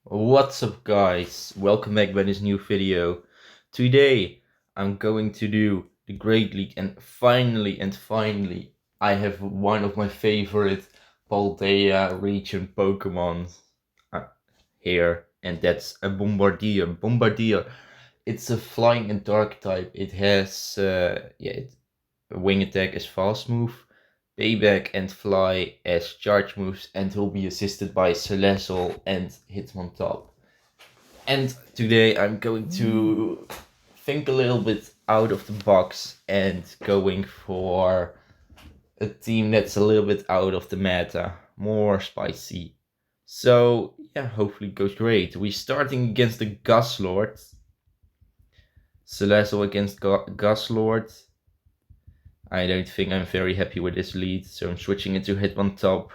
What's up guys, welcome back by this new video. Today I'm going to do the Great League and finally I have one of my favorite Paldea region Pokemon here, and that's a Bombardier. Bombardier, it's a flying and dark type. It has wing attack as fast move, payback and fly as charge moves, and will be assisted by Salazzle and Hitmontop. And today I'm going to think a little bit out of the box and going for a team that's a little bit out of the meta, more spicy. So yeah, hopefully it goes great. We're starting against the Gus Lord. Salazzle against Gus Lord. I don't think I'm very happy with this lead, so I'm switching into Hitmontop.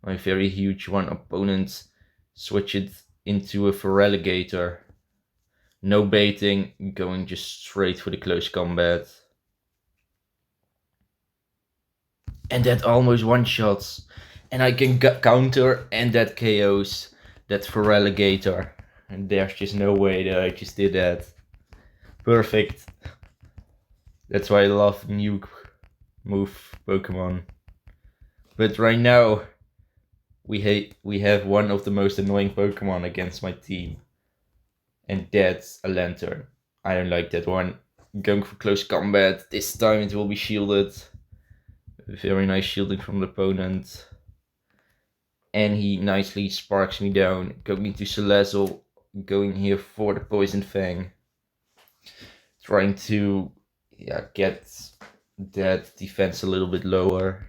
My very huge one opponent switch it into a Feraligatr. No baiting, going just straight for the close combat. And that almost one-shots. And I can counter, and that KOs that Feraligatr. And there's just no way that I just did that. Perfect. That's why I love nuke move Pokemon. But right now, we have one of the most annoying Pokemon against my team. And that's a Lantern. I don't like that one. Going for close combat. This time it will be shielded. Very nice shielding from the opponent. And he nicely sparks me down. Going into Salazzle. Going here for the Poison Fang. Trying to get that defense a little bit lower.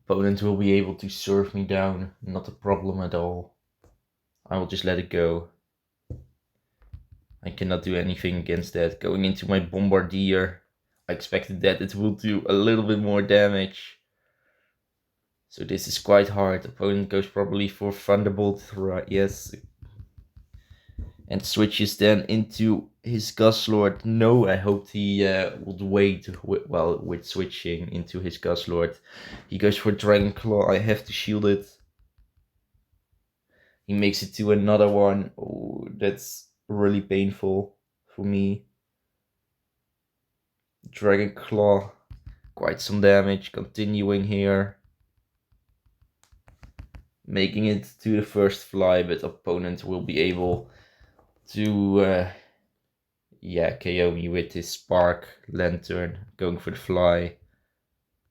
Opponent will be able to serve me down. Not a problem at all. I will just let it go. I cannot do anything against that. Going into my Bombirdier, I expected that it will do a little bit more damage. So this is quite hard. Opponent goes probably for Thunderbolt, right? Yes. And switches then into his Guslord. No, I hoped he would wait with switching into his Guslord. He goes for Dragon Claw. I have to shield it. He makes it to another one. Oh, that's really painful for me. Dragon Claw, quite some damage. Continuing here, making it to the first fly, but opponent will be able to KO me with his Spark Lantern. Going for the fly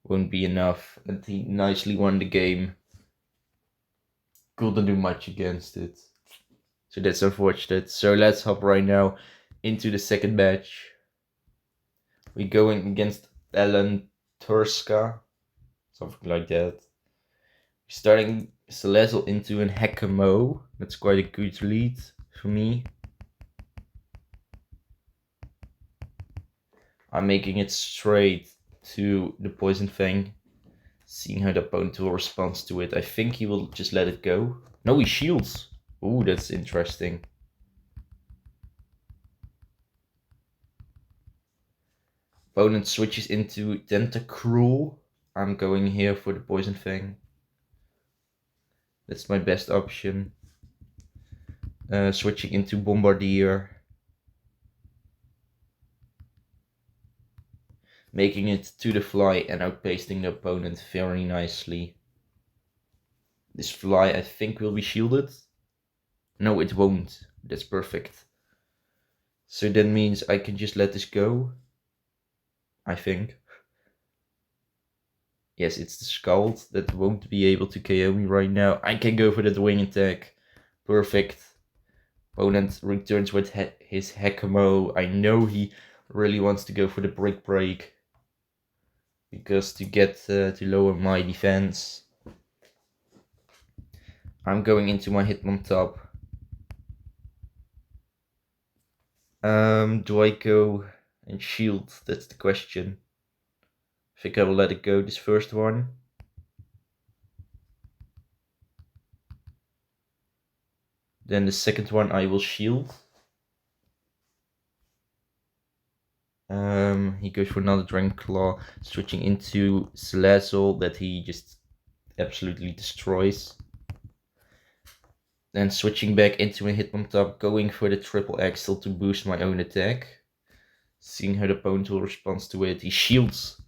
won't be enough, and he nicely won the game. Couldn't do much against it, so that's unfortunate. So let's hop right now into the second match. We're going against Alan Turska, something like that. Starting Salazzle into an Hakamo. That's quite a good lead for me. I'm making it straight to the Poison Fang. Seeing how the opponent will respond to it. I think he will just let it go. No, he shields. Ooh, that's interesting. Opponent switches into Tentacruel. I'm going here for the Poison Fang. That's my best option. Switching into Bombirdier. Making it to the fly and outpacing the opponent very nicely. This fly I think will be shielded. No, it won't. That's perfect. So that means I can just let this go, I think. Yes, it's the Scald that won't be able to KO me right now. I can go for that wing attack. Perfect. Opponent returns with his Hakamo. I know he really wants to go for the break. Because to get to lower my defense. I'm going into my Hitmontop. Do I go and shield? That's the question. I think I will let it go, this first one. Then the second one I will shield. He goes for another Dragon Claw, switching into Salazzle that he just absolutely destroys. Then switching back into a Hitmontop, going for the triple axle to boost my own attack. Seeing how the opponent will respond to it. He shields.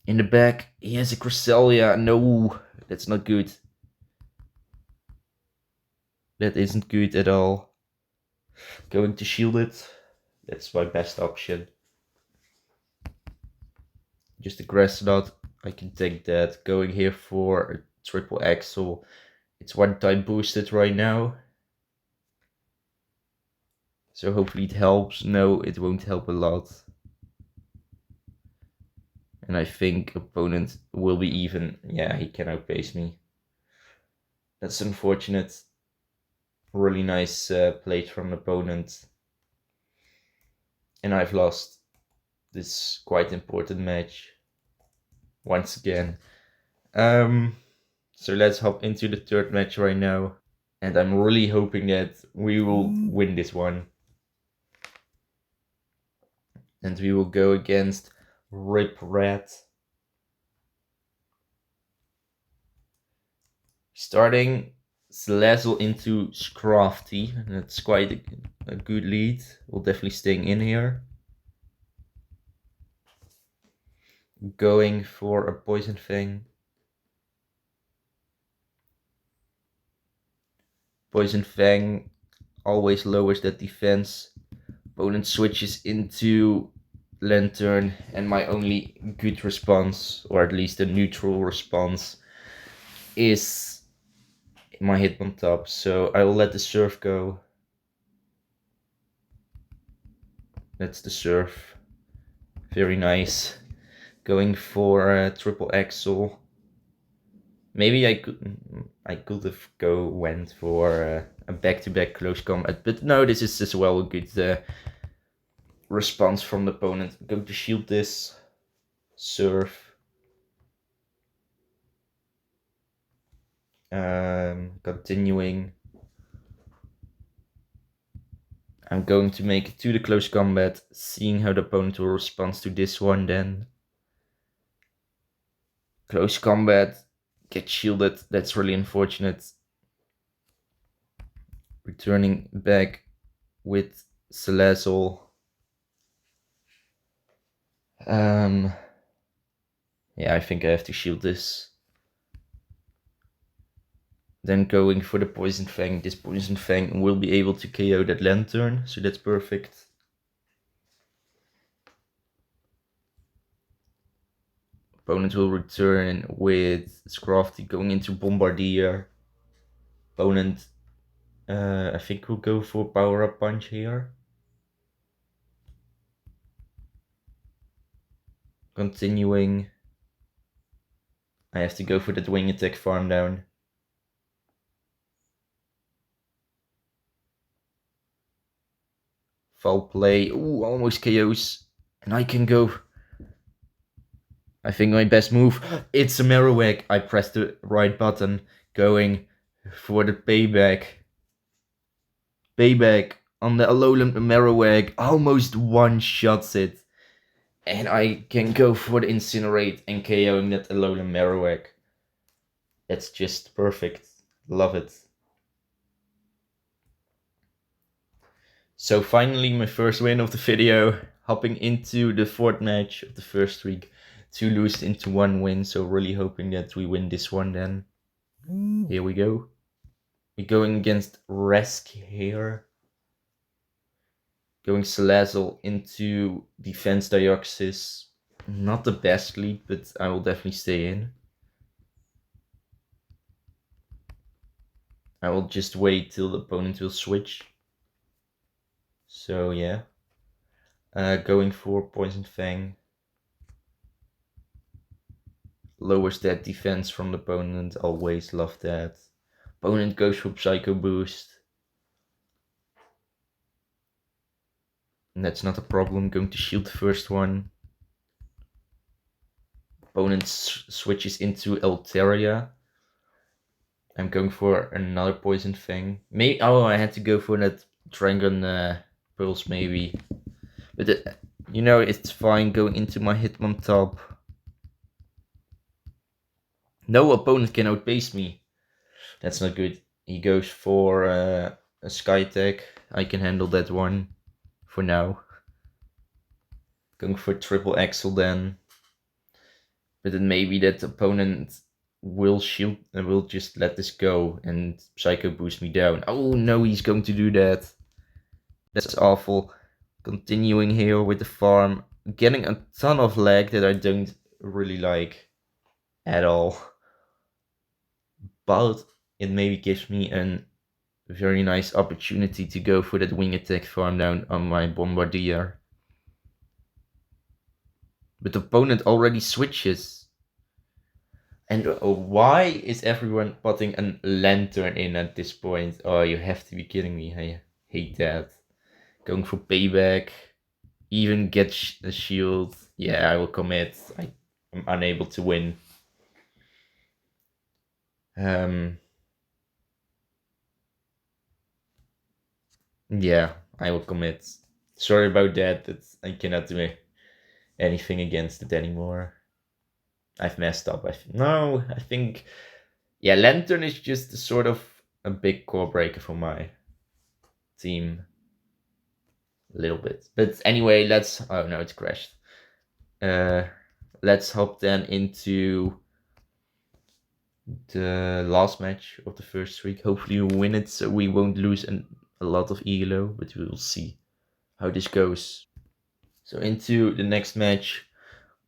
In the back, he has a Cresselia. No, that's not good. That isn't good at all. Going to shield it. That's my best option. Just a grass knot. I can take that. Going here for a triple axle. It's one time boosted right now. So hopefully it helps. No, it won't help a lot. And I think opponent will be even. Yeah, he can outpace me. That's unfortunate. Really nice plate from opponent. And I've lost this quite important match. Once again. So let's hop into the third match right now. And I'm really hoping that we will win this one. And we will go against Rip Rat. Starting Salazzle into Scrafty. That's quite a good lead. We'll definitely staying in here. Going for a Poison Fang. Poison Fang always lowers that defense. Opponent switches into Lantern, and my only good response, or at least a neutral response, is my Hitmontop. So I will let the surf go. That's the surf. Very nice. Going for a triple axle. Maybe I could have went for a back-to-back close combat, but no, this is as well a good response from the opponent. I'm going to shield this. Surf. Continuing. I'm going to make it to the close combat, seeing how the opponent will respond to this one then. Close combat, get shielded, that's really unfortunate. Returning back with Salazzle. Yeah, I think I have to shield this. Then going for the Poison Fang. This Poison Fang will be able to KO that Lantern, so that's perfect. Opponent will return with Scrafty going into Bombardier. Opponent, I think will go for Power Up Punch here. Continuing. I have to go for that Wing Attack Farm Down. Foul play. Ooh, almost KOs. And I can go. I think my best move. It's a Marowak. I pressed the right button. Going for the payback. Payback on the Alolan Marowak. Almost one-shots it. And I can go for the Incinerate and KOing that Alolan Marowak. That's just perfect. Love it. So finally my first win of the video, hopping into the fourth match of the first week. 2 lose into 1 win, so really hoping that we win this one then. Here we go. We're going against Resk here. Going Salazzle into Defense Deoxys. Not the best lead, but I will definitely stay in. I will just wait till the opponent will switch. So yeah. Going for Poison Fang. Lowers that defense from the opponent, always love that. Opponent goes for Psycho Boost. And that's not a problem, going to shield the first one. Opponent switches into Altaria. I'm going for another Poison Fang. I had to go for that Dragon Pulse maybe. But it's fine going into my Hitmontop. No opponent can outpace me. That's not good. He goes for a sky attack. I can handle that one for now. Going for triple axle then. But then maybe that opponent will shield and will just let this go and Psycho boost me down. Oh no, he's going to do that. That's awful. Continuing here with the farm. Getting a ton of lag that I don't really like at all. But it maybe gives me a very nice opportunity to go for that wing attack farm down on my Bombardier. But the opponent already switches. And why is everyone putting a lantern in at this point? Oh, you have to be kidding me. I hate that. Going for payback. Even get the shield. Yeah, I will commit. I'm unable to win. Yeah, I will commit. Sorry about that. I cannot do anything against it anymore. I've messed up. No, I think, yeah, Lantern is just sort of a big core breaker for my team. A little bit. But anyway, oh no, it's crashed. Let's hop then into the last match of the first week. Hopefully we win it, so we won't lose a lot of elo, but we will see how this goes. So into the next match,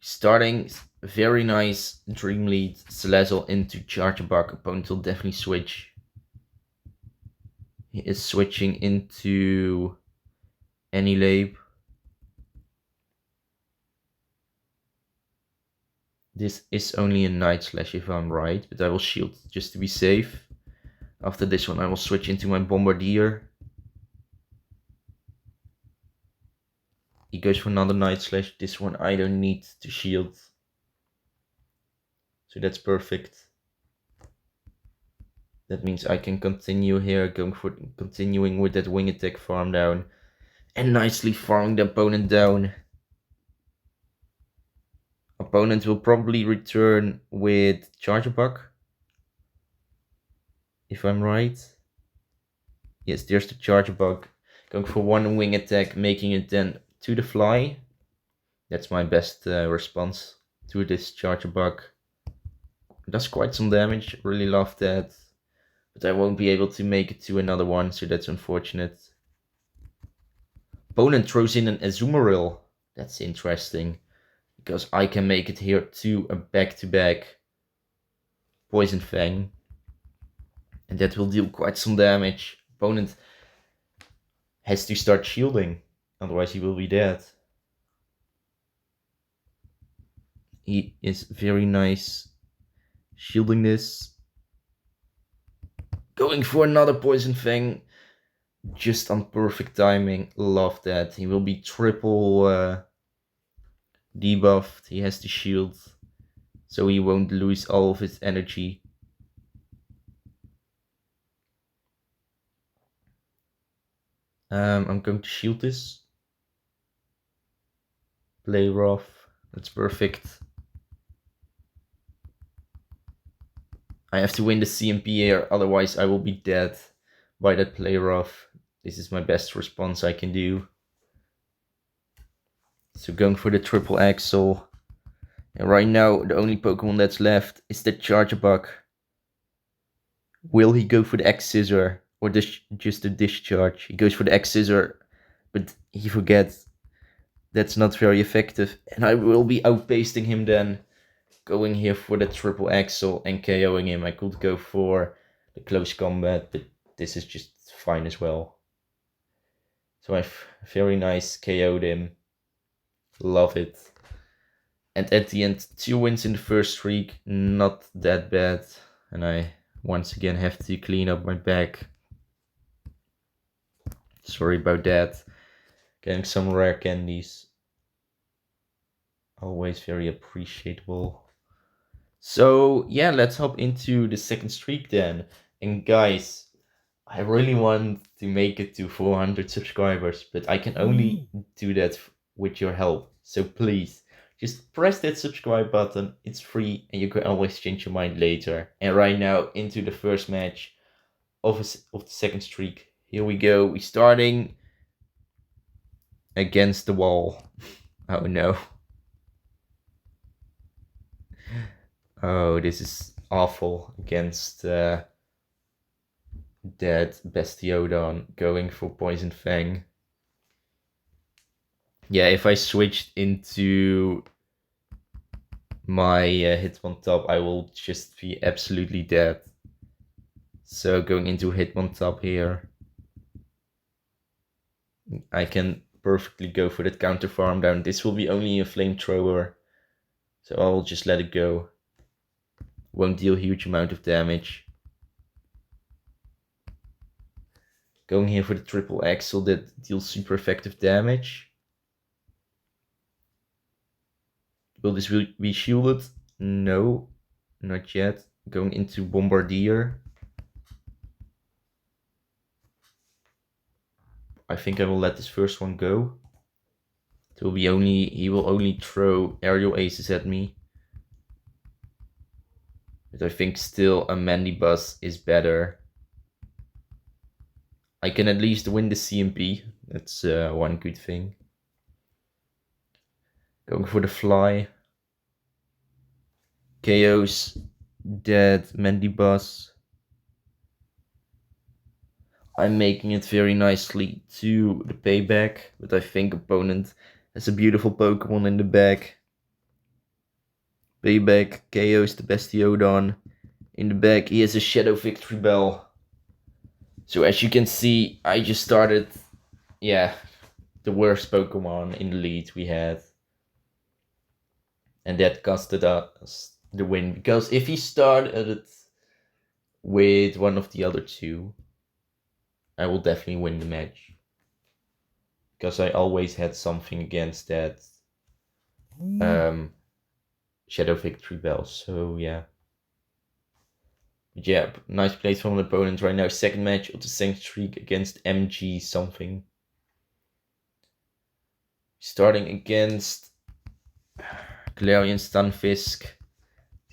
starting very nice Dream Lead, Salazzle into Charger Bug. Opponent will definitely switch. He is switching into Annihilape. This is only a Night Slash if I'm right, but I will shield just to be safe. After this one I will switch into my Bombardier. He goes for another Night Slash. This one I don't need to shield. So that's perfect. That means I can continue here, continuing with that wing attack farm down. And nicely farming the opponent down. Opponent will probably return with Charger Bug. If I'm right. Yes, there's the Charger Bug. Going for one wing attack, making it then to the fly. That's my best response to this Charger Bug. Does quite some damage, really love that. But I won't be able to make it to another one, so that's unfortunate. Opponent throws in an Azumarill. That's interesting. Because I can make it here to a back-to-back Poison Fang. And that will deal quite some damage. Opponent has to start shielding, otherwise he will be dead. He is very nice shielding this. Going for another Poison Fang. Just on perfect timing. Love that. He will be triple debuffed. He has to shield, so he won't lose all of his energy. I'm going to shield this. Play rough. That's perfect. I have to win the CMP here, otherwise I will be dead by that play rough. This is my best response I can do. So going for the triple axle. And right now the only Pokemon that's left is the Charger Bug. Will he go for the X-Scissor or just the Discharge? He goes for the X-Scissor, but he forgets that's not very effective. And I will be outpacing him then. Going here for the triple axle and KOing him. I could go for the close combat, but this is just fine as well. So I've very nice KO'd him. Love it. And at the end, 2 wins in the first streak. Not that bad. And I once again have to clean up my bag. Sorry about that. Getting some rare candies. Always very appreciable. So yeah, let's hop into the second streak then. And guys, I really want to make it to 400 subscribers, but I can only do that with your help. So please, Just press that subscribe button. It's free and you can always change your mind later. And right now into the first match of the second streak. Here we go. We're starting against the wall. Oh no. Oh, this is awful against that Bastiodon going for Poison Fang. Yeah, if I switched into my Hitmontop, I will just be absolutely dead. So going into Hitmontop here, I can perfectly go for that counter farm down. This will be only a flamethrower, so I will just let it go. Won't deal a huge amount of damage. Going here for the triple axle that deals super effective damage. Will this be shielded? No, not yet. Going into Bombardier. I think I will let this first one go. He will only throw aerial aces at me. But I think still a Mandibuzz is better. I can at least win the CMP. That's one good thing. Going for the fly. KO's dead Mandibuzz. I'm making it very nicely to the payback, but I think opponent has a beautiful Pokemon in the back. Payback KO's the Bastiodon. In the back he has a Shadow Victory Bell. So as you can see, I just started, the worst Pokemon in the lead we had. And that costed us the win, because if he started with one of the other two, I will definitely win the match. Because I always had something against that Shadow Victory Bell, so yeah. But yeah, nice plays from an opponent right now. Second match of the second streak against MG something. Starting against Galarian Stunfisk.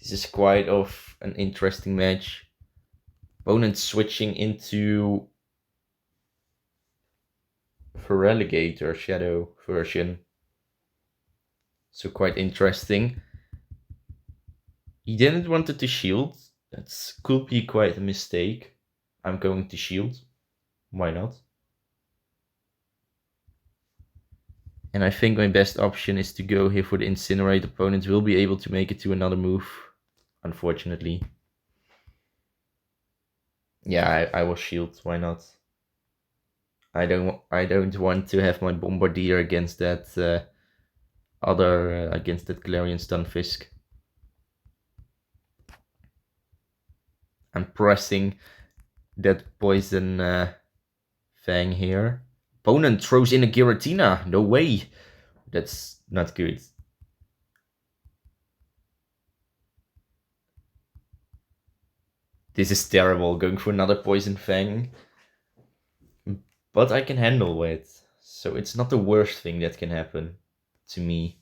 This is quite of an interesting match. Opponent switching into Feraligatr Shadow version. So quite interesting. He didn't want it to shield. That could be quite a mistake. I'm going to shield. Why not? And I think my best option is to go here for the Incinerate. Opponents will be able to make it to another move, unfortunately. Yeah, I will shield. Why not? I don't want to have my Bombirdier against that against that Galarian Stunfisk. I'm pressing that Poison Fang here. Opponent throws in a Giratina. No way. That's not good. This is terrible. Going for another Poison Fang. But I can handle it. So it's not the worst thing that can happen to me.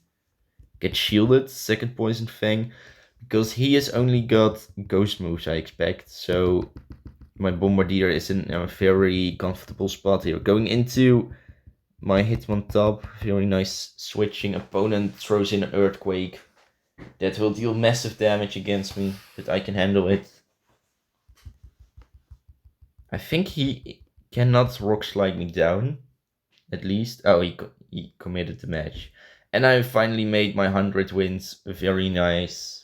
Get shielded, second Poison Fang. Because he has only got ghost moves, I expect. So my Bombardier is in a very comfortable spot here. Going into my Hitmontop, very nice switching. Opponent throws in an Earthquake. That will deal massive damage against me, but I can handle it. I think he cannot Rock Slide me down, at least. Oh, he committed the match. And I finally made my 100 wins. Very nice.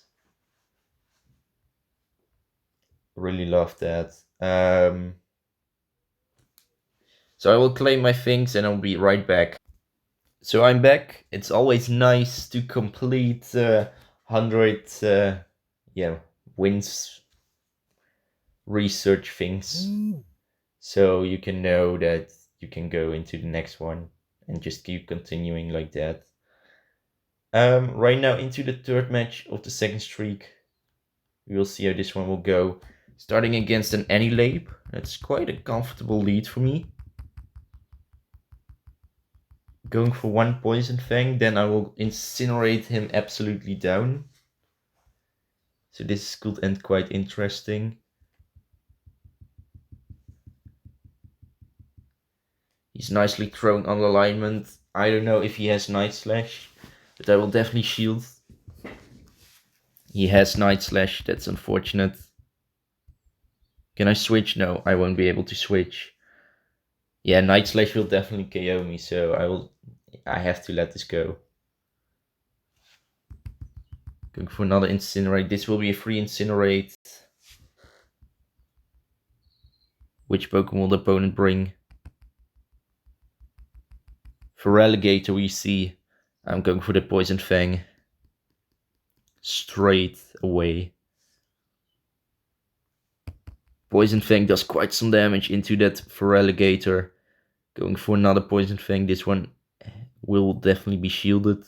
Really love that. So I will claim my things and I'll be right back. So I'm back. It's always nice to complete 100 wins research things. So you can know that you can go into the next one and just keep continuing like that. Right now into the third match of the second streak. We will see how this one will go. Starting against an Anylape. That's quite a comfortable lead for me. going for one Poison Fang, then I will incinerate him absolutely down. So this could end quite interesting. He's nicely thrown on alignment. I don't know if he has Night Slash, but I will definitely shield. He has Night Slash, that's unfortunate. Can I switch? No, I won't be able to switch. Yeah, Night Slash will definitely KO me, so I have to let this go. Going for another Incinerate. This will be a free Incinerate. Which Pokemon will the opponent bring? For Relegator we see I'm going for the Poison Fang. Straight away. Poison Fang does quite some damage into that Feraligatr. Going for another Poison Fang. This one will definitely be shielded.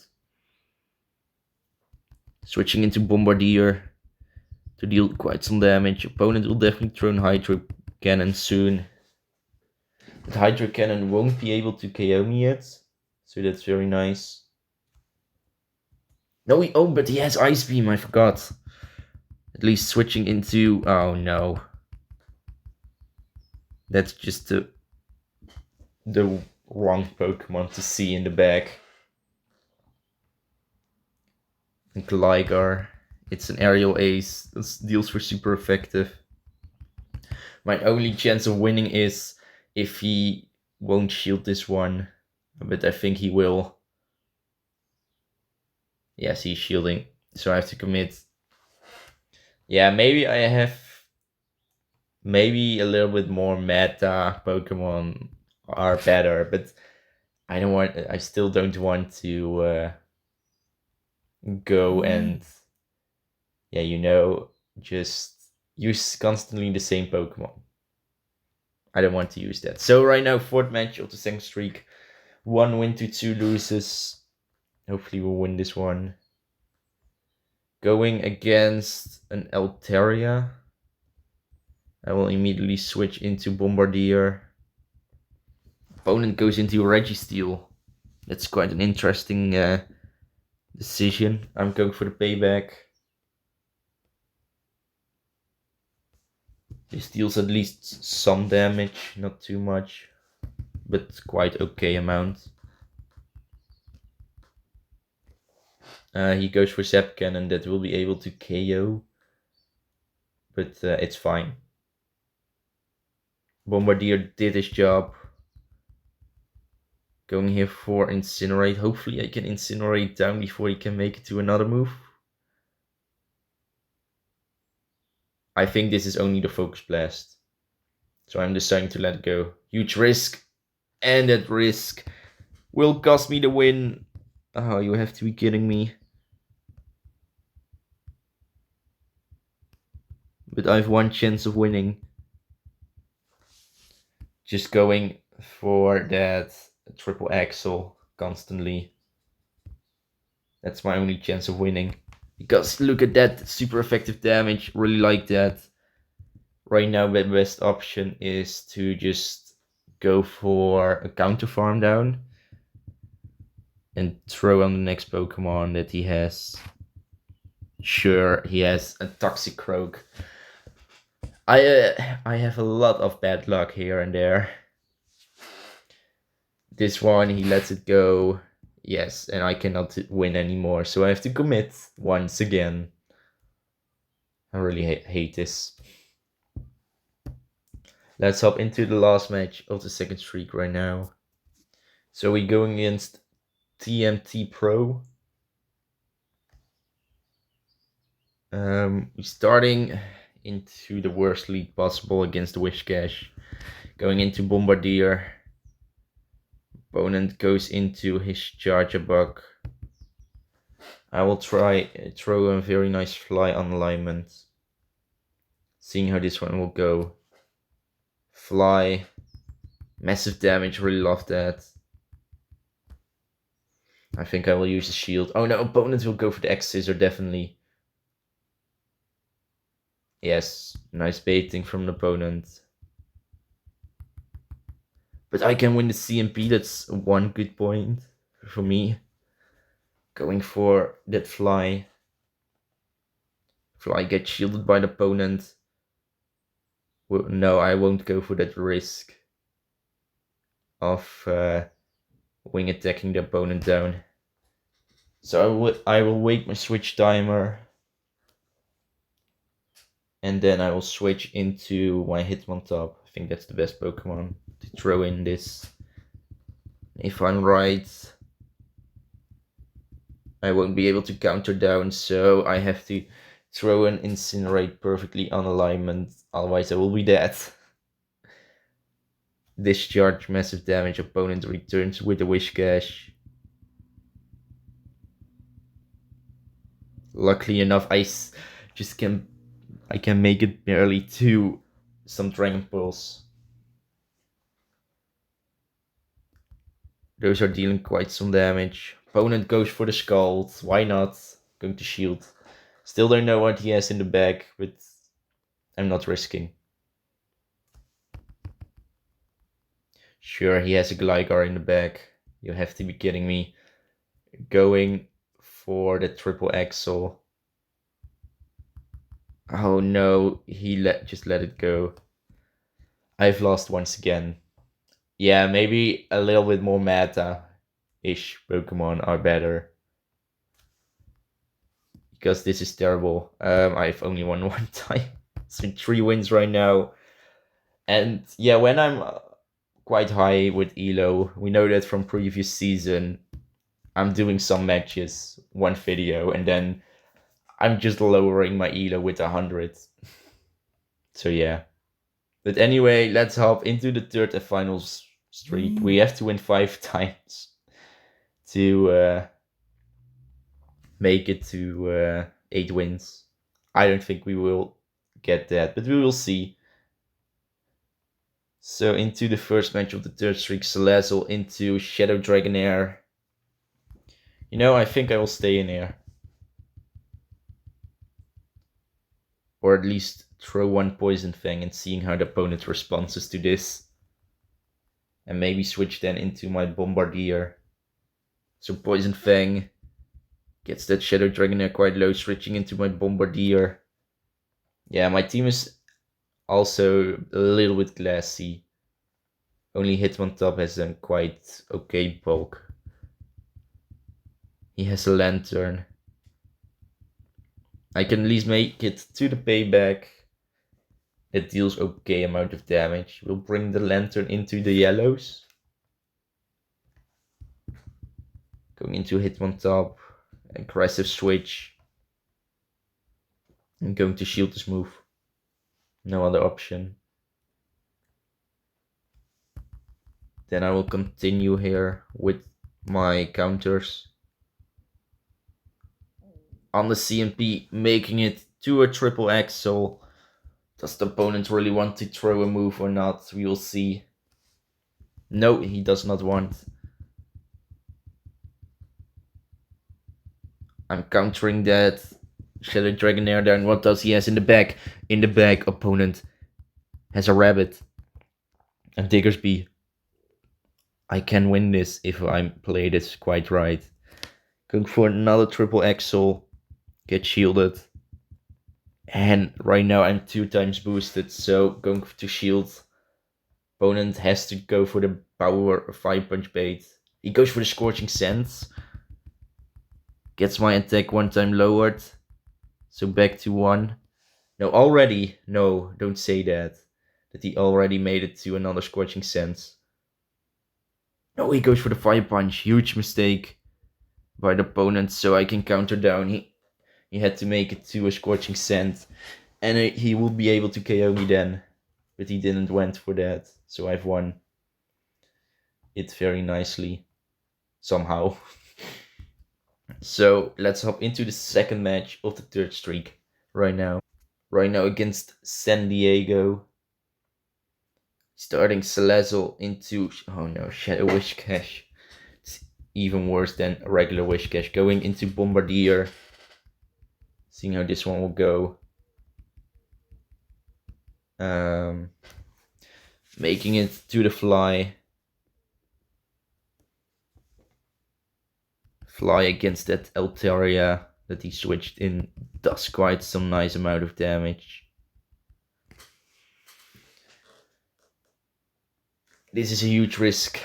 Switching into Bombardier to deal quite some damage. Opponent will definitely throw in Hydro Cannon soon. But Hydro Cannon won't be able to KO me yet. So that's very nice. No, but he has Ice Beam, I forgot. At least switching into... Oh no. That's just the wrong Pokemon to see in the back. And Gligar. It's an aerial ace. This deals for super effective. My only chance of winning is if he won't shield this one. But I think he will. Yes, he's shielding. So I have to commit. Yeah, maybe I have... Maybe a little bit more meta Pokemon are better. But I still don't want to go and... Yeah, just use constantly the same Pokemon. I don't want to use that. So right now, 4th match of the second streak. 1 win to 2 loses. Hopefully we'll win this one. Going against an Altaria. I will immediately switch into Bombardier. Opponent goes into Registeel. That's quite an interesting decision. I'm going for the payback. This deals at least some damage, not too much, but quite okay amount. He goes for Zap Cannon, that will be able to KO, but it's fine. Bombardier did his job. Going here for Incinerate. Hopefully I can Incinerate down before he can make it to another move. I think this is only the Focus Blast. So I'm deciding to let it go. Huge risk. And that risk will cost me the win. Oh, you have to be kidding me. But I have one chance of winning. Just going for that triple axle constantly. That's my only chance of winning. Because look at that super effective damage. Really like that. Right now the best option is to just go for a counter farm down. And throw on the next Pokemon that he has. Sure, he has a Toxicroak. I have a lot of bad luck here and there. This one, he lets it go. Yes, and I cannot win anymore, so I have to commit once again. I really hate this. Let's hop into the last match of the second streak right now. So we're going against TMT Pro. We're starting into the worst league possible against the Whiscash. Going into Bombardier. Opponent goes into his Charjabug. I will try throw a very nice fly on alignment. Seeing how this one will go. Fly. Massive damage, really love that. I think I will use the shield. Oh no, opponent will go for the X-Scissor, definitely. Yes, nice baiting from the opponent. But I can win the CMP, that's one good point for me. Going for that fly. Fly gets shielded by the opponent. Well, no, I won't go for that risk of wing attacking the opponent down. So I will wait my switch timer. And then I will switch into my Hitmontop. I think that's the best Pokemon to throw in this. If I'm right, I won't be able to counter down, so I have to throw an Incinerate perfectly on alignment, otherwise I will be dead. Discharge, massive damage, opponent returns with a Whiscash. Luckily enough, I can make it barely to some Dragon Pulse. Those are dealing quite some damage. Opponent goes for the Scald. Why not? Going to shield. Still don't know what he has in the bag, but I'm not risking. Sure, he has a Gligar in the bag. You have to be kidding me. Going for the triple Axel. Oh no, he just let it go. I've lost once again. Yeah, maybe a little bit more meta-ish Pokemon are better. Because this is terrible. I've only won one time. So 3 wins right now. And yeah, when I'm quite high with Elo, we know that from previous season, I'm doing some matches, one video, and then I'm just lowering my Elo with 100. So yeah. But anyway, let's hop into the third and final streak. We have to win 5 times to make it to 8 wins. I don't think we will get that, but we will see. So into the first match of the third streak, Salazzle into Shadow Dragonair. You know, I think I will stay in air. Or at least throw one Poison Fang and seeing how the opponent responds to this. And maybe switch then into my Bombardier. So Poison Fang gets that Shadow Dragonair quite low, switching into my Bombardier. Yeah, my team is also a little bit glassy. Only Hitmontop has a quite okay bulk. He has a Lantern. I can at least make it to the payback. It deals okay amount of damage. We'll bring the Lantern into the yellows. Going into Hitmontop. Aggressive switch. I'm going to shield this move. No other option. Then I will continue here with my counters. On the CMP, making it to a triple Axel. Does the opponent really want to throw a move or not? We will see. No, he does not want. I'm countering that. Shadow Dragonair down. What does he has in the back? In the back, opponent has a rabbit. And Diggersby. I can win this if I play this quite right. Going for another triple Axel. Get shielded. And right now I'm 2 times boosted, so going to shield. Opponent has to go for the power 5 punch bait. He goes for the Scorching Sands. Gets my attack 1 time lowered. So back to 1. No, already. No, don't say that. That he already made it to another Scorching Sands. No, he goes for the Fire Punch. Huge mistake by the opponent, so I can counter down. He had to make it to a Scorching Sand. And he will be able to KO me then. But he didn't went for that. So I've won it very nicely. Somehow. So let's hop into the second match of the third streak right now. Right now against San Diego. Starting Salazzle into... Oh no, Shadow Whiscash. It's even worse than a regular Whiscash. Going into Bombirdier. Seeing how this one will go. Making it to the fly. fly against that Altaria that he switched in does quite some nice amount of damage. This is a huge risk.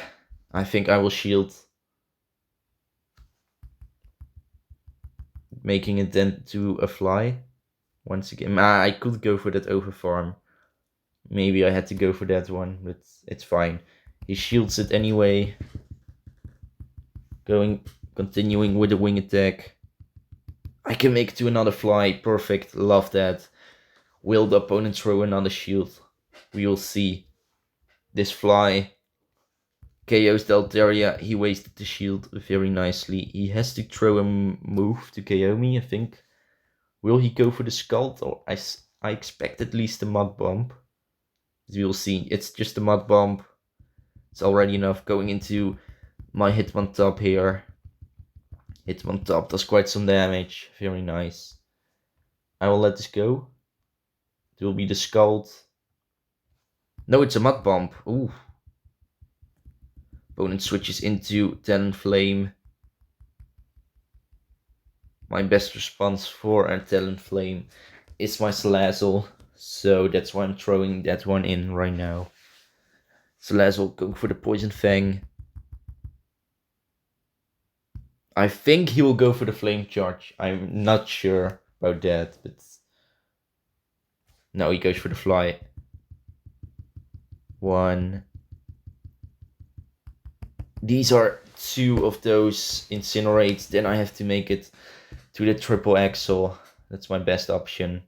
I think I will shield, making it then to a fly. Once again, I could go for that overfarm. Maybe I had to go for that one, but it's fine. He shields it anyway. Continuing with the wing attack. I can make it to another fly. Perfect. Love that. Will the opponent throw another shield? We will see. This fly KOs the Altaria. He wasted the shield very nicely. He has to throw a move to KO me, I think. Will he go for the Scald? Or I expect at least a Mud Bomb. We will see. It's just a Mud Bomb. It's already enough. Going into my Hitmontop here. Hitmontop does quite some damage. Very nice. I will let this go. It will be the Scald. No, it's a Mud Bomb. Ooh. Opponent switches into Talonflame. My best response for a Talonflame is my Salazzle. So that's why I'm throwing that one in right now. Salazzle going for the Poison Fang. I think he will go for the Flame Charge. I'm not sure about that, but no, he goes for the Fly. 1. These are 2 of those Incinerates. Then I have to make it to the Triple Axle. That's my best option.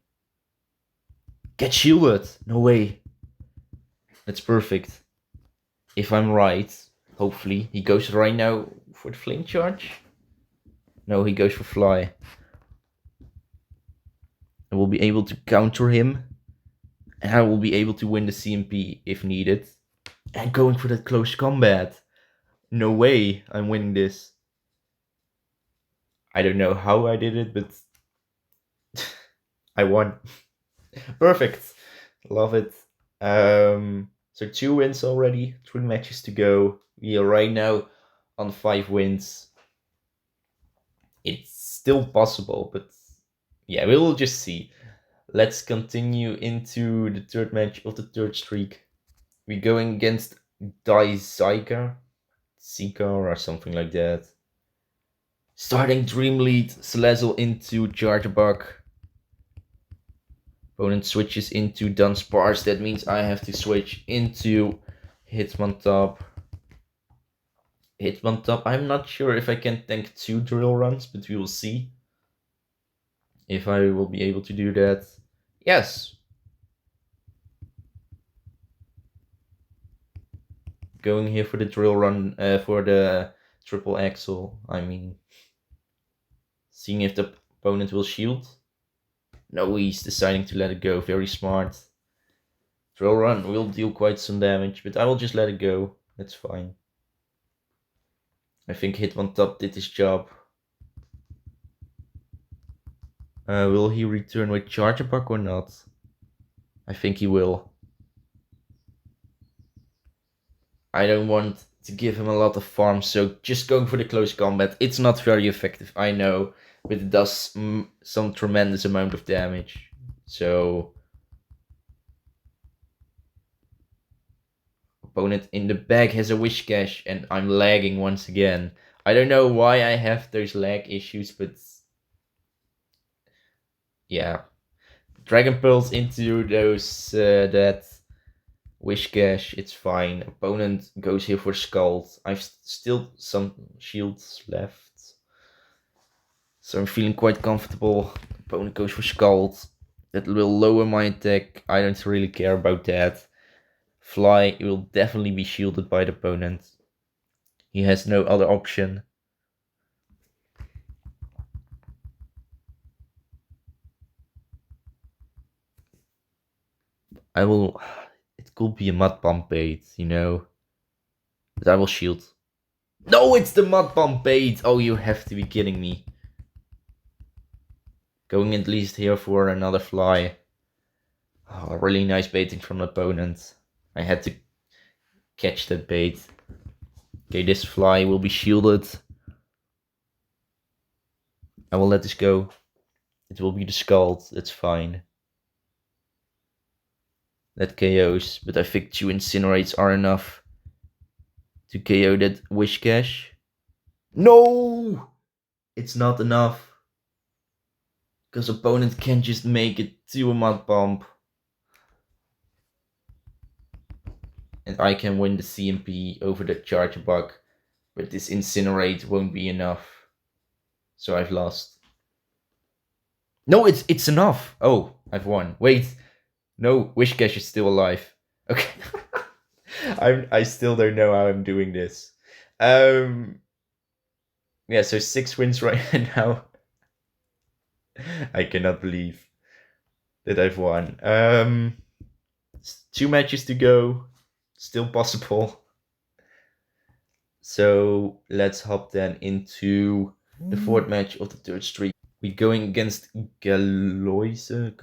Get shielded! No way. That's perfect. If I'm right, hopefully. He goes right now for the Flame Charge. No, he goes for Fly. I will be able to counter him. And I will be able to win the CMP if needed. And going for that close combat. No way I'm winning this. I don't know how I did it, but I won. Perfect. Love it. So 2 wins already. 3 matches to go. We are right now on 5 wins. It's still possible, but yeah, we will just see. Let's continue into the 3rd match of the 3rd streak. We're going against Zika or something like that. Starting Dream Lead, Salazzle into Charjabug. Opponent switches into Dunsparce. That means I have to switch into Hitmontop. Hitmontop. I'm not sure if I can tank 2 drill runs, but we will see if I will be able to do that. Yes. Going here for the drill run, for the triple axle, I mean. Seeing if the opponent will shield. No, he's deciding to let it go. Very smart. Drill run will deal quite some damage, but I will just let it go. That's fine. I think Hitmontop did his job. Will he return with Charjabug or not? I think he will. I don't want to give him a lot of farm, so just going for the close combat. It's not very effective, I know, but it does some tremendous amount of damage. So opponent in the back has a Wish Cache, and I'm lagging once again. I don't know why I have those lag issues, but yeah. Dragon Pearls into those that Wish Cache, it's fine. Opponent goes here for Scald. I've still some shields left, so I'm feeling quite comfortable. Opponent goes for Scald. That will lower my attack. I don't really care about that. Fly will definitely be shielded by the opponent. He has no other option. It could be a Mud Bomb bait, you know. But I will shield. No, it's the Mud Bomb bait! Oh, you have to be kidding me. Going at least here for another fly. Oh, really nice baiting from the opponent. I had to catch that bait. Okay, this fly will be shielded. I will let this go. It will be the Scald, that's fine. That KOs, but I think 2 Incinerates are enough to KO that Whiscash. No! It's not enough. Because opponent can just make it to a Mud Bomb. And I can win the CMP over the Charge Bug. But this Incinerate won't be enough. So I've lost. No, it's enough. Oh, I've won. Wait. No, Whiscash is still alive. Okay. I still don't know how I'm doing this. Yeah, so 6 wins right now. I cannot believe that I've won. 2 matches to go. Still possible. So let's hop then into the 4th match of the 3rd streak. We're going against Galusi.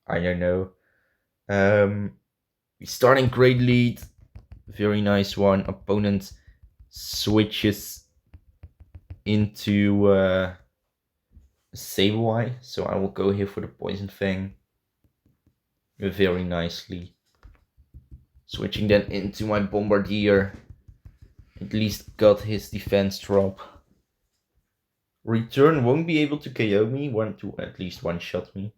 I don't know. We're starting great lead. Very nice one. Opponent switches into Sableye, so I will go here for the Poison Fang. Very nicely. Switching then into my Bombirdier. At least got his defense drop. Return won't be able to KO me, at least one shot me.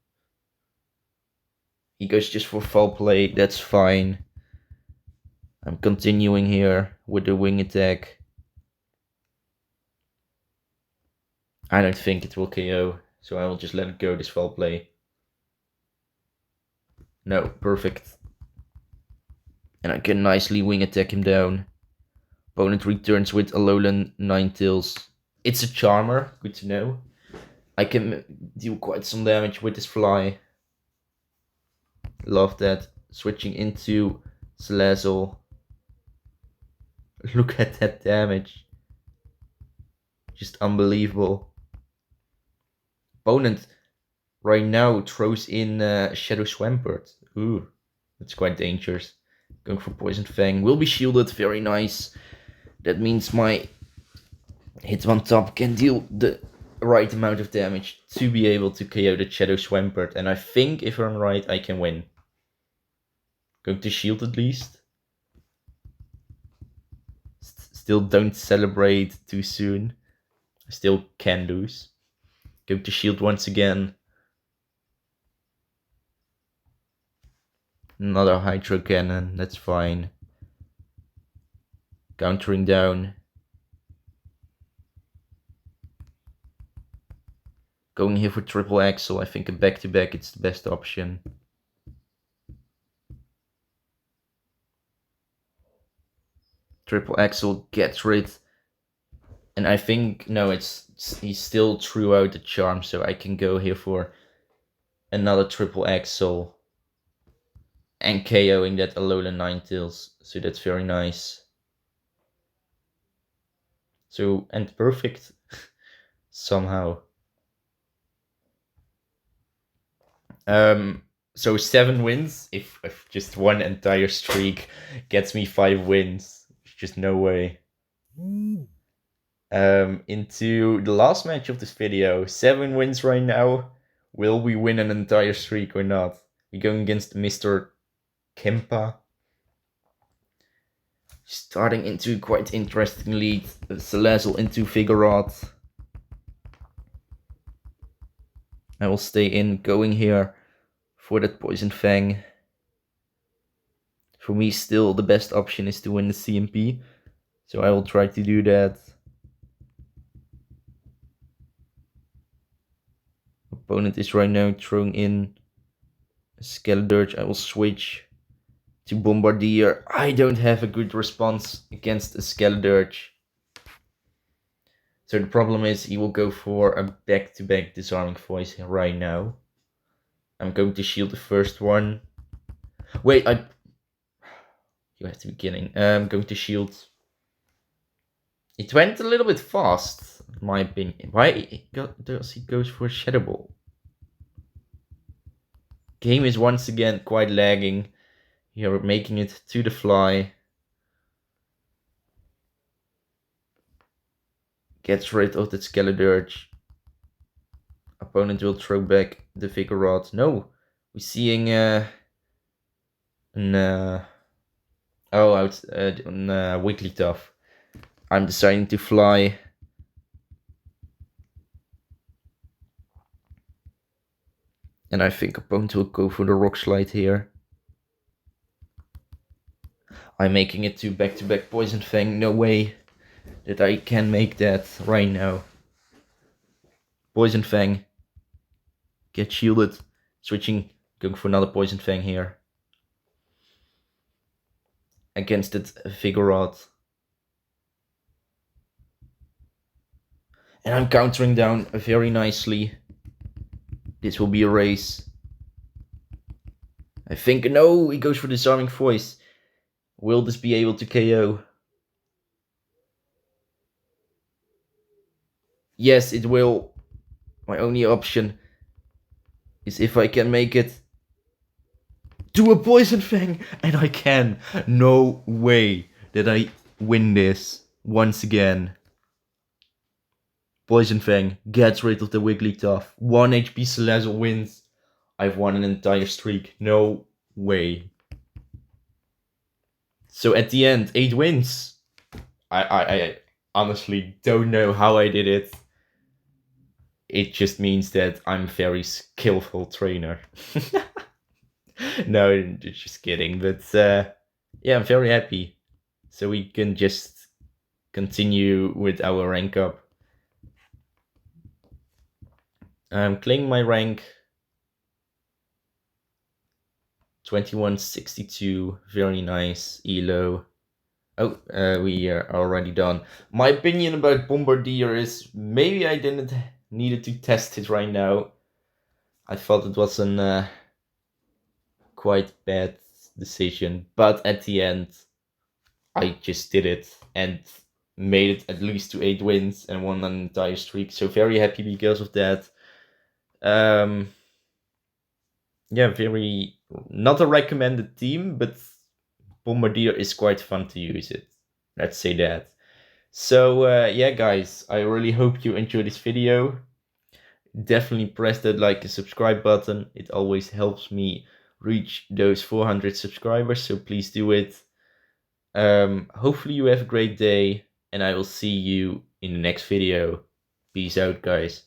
He goes just for foul play, that's fine. I'm continuing here with the wing attack. I don't think it will KO, so I will just let it go, this foul play. No, perfect. And I can nicely wing attack him down. Opponent returns with Alolan Ninetales. It's a Charmer, good to know. I can deal quite some damage with this fly. Love that. Switching into Salazzle. Look at that damage. Just unbelievable. Opponent right now throws in Shadow Swampert. Ooh, that's quite dangerous. Going for Poison Fang. Will be shielded, very nice. That means my Hitmontop can deal the right amount of damage to be able to KO the Shadow Swampert. And I think, if I'm right, I can win. Going to shield at least. Still don't celebrate too soon. I still can lose. Going to shield once again. Another Hydro Cannon, that's fine. Countering down. Going here for triple axle. I think a back-to-back it's the best option. Triple axle gets rid. And I think, no, he still threw out the charm, so I can go here for another triple axle. And KOing that Alolan Ninetales. So that's very nice. So, and perfect. Somehow. So 7 wins. If just one entire streak gets me 5 wins, there's just no way. Into the last match of this video. 7 wins right now. Will we win an entire streak or not? We're going against Mr. Kempa. Starting into quite interesting lead. Salazzle into Vigoroth. I will stay in, going here for that Poison Fang. For me, still the best option is to win the CMP. So I will try to do that. Opponent is right now throwing in a Skeledirge. I will switch to Bombirdier. I don't have a good response against a Skeledirge. So the problem is he will go for a back-to-back Disarming Voice right now. I'm going to shield the first one. Wait, you have to be kidding. I'm going to shield. It went a little bit fast, in my opinion. Why does he go for Shadow Ball? Game is once again quite lagging. Here we're making it to the fly. Gets rid of that Skeledirge. Opponent will throw back the Vigoroth. No, we're seeing Wigglytuff. I'm deciding to fly. And I think opponent will go for the Rock Slide here. I'm making it to back-to-back Poison Fang. No way that I can make that right now. Poison Fang. Get shielded. Switching. Going for another Poison Fang here. Against it Vigoroth. And I'm countering down very nicely. This will be a race. I think, no, he goes for Disarming Voice. Will this be able to KO? Yes, it will. My only option is if I can make it to a Poison Fang. And I can. No way that I win this once again. Poison Fang gets rid of the Wigglytuff. 1 HP Salazzle wins. I've won an entire streak. No way. So at the end, 8 wins. I honestly don't know how I did it. It just means that I'm a very skillful trainer. No, just kidding. But yeah, I'm very happy. So we can just continue with our rank up. I'm claiming my rank 2162, very nice, elo. Oh, we are already done. My opinion about Bombirdier is maybe I didn't needed to test it right now. I thought it was an quite bad decision, but at the end, I just did it and made it at least to 8 wins and won an entire streak. So very happy because of that. Yeah, very not a recommended team, but Bombirdier is quite fun to use it. Let's say that. So yeah, guys, I really hope you enjoyed this video. Definitely press that like and subscribe button. It always helps me reach those 400 subscribers, so please do it. Hopefully you have a great day, and I will see you in the next video. Peace out, guys.